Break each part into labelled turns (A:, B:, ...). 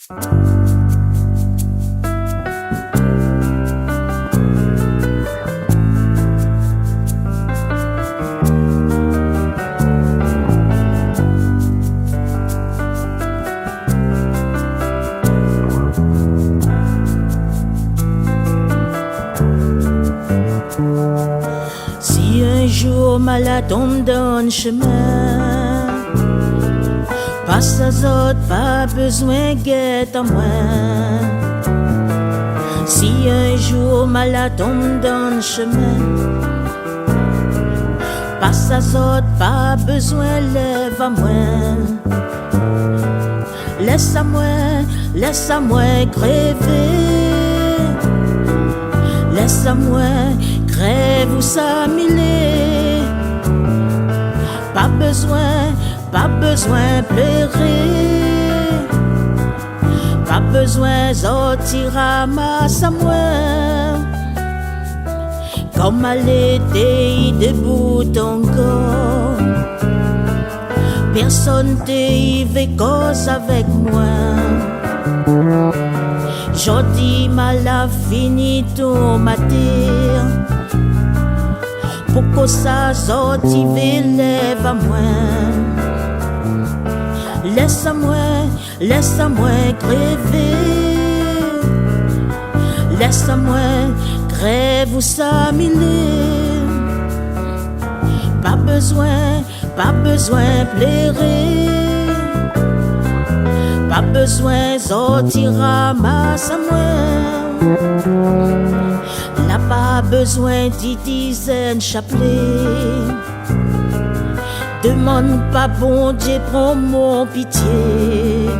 A: Si un jour malade tombe dans le chemin, passe à autres, pas besoin guette à moi. Si un jour malade tombe dans le chemin, passe à autres, pas besoin lève à moi. Laisse à moi crever. Laisse à moi crève ou s'amiller. Pas besoin pleurer. Pas besoin sortir à masse à moi. Comme à l'été debout encore. Personne t'y cause avec moi. Jodi mal a fini tout matin. Pour que ça sorti lève à moi. Laisse à moi crever. Laisse à moi crève ou s'amiller. Pas besoin pleurer. Pas besoin sortir à masse à moi. N'a pas besoin d'y dizaines chapelet. Demande pas bon Dieu prends mon pitié.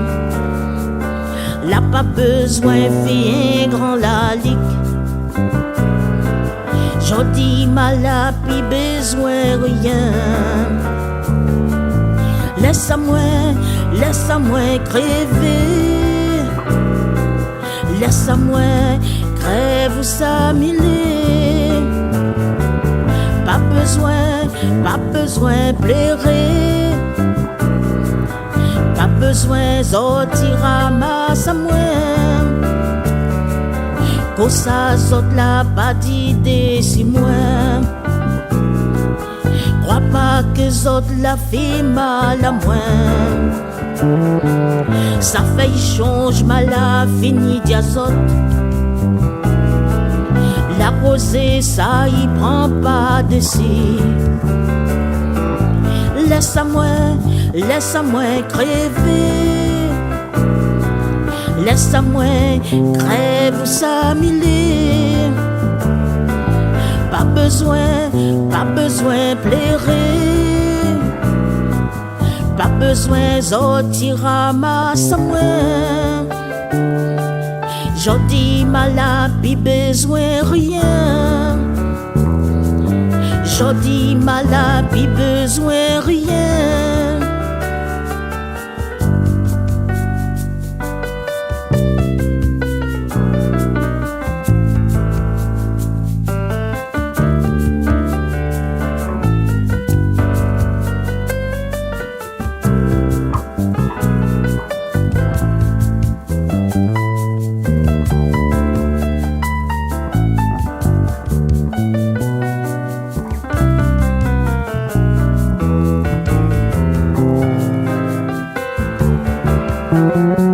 A: N'a pas besoin faire un grand la ligue. J'en dis mal à puis besoin rien. Laisse à moi crever. Laisse à moi crève ou s'amiller. Pas besoin pleurer. Pas besoin sortir à masse à moi. Quand ça saute là, pas d'idée si moi. Crois pas que autres la fait mal à moi. Ça fait change mal à fini d'azote. La rosée ça y prend pas de si. Laisse à moi crever. Laisse à moi crève ou s'amiller. Pas besoin pleurer. Pas besoin sortir à masse à moi. J'en dis mal à puis besoin rien. J'en dis mal à puis besoin rien.
B: Thank you.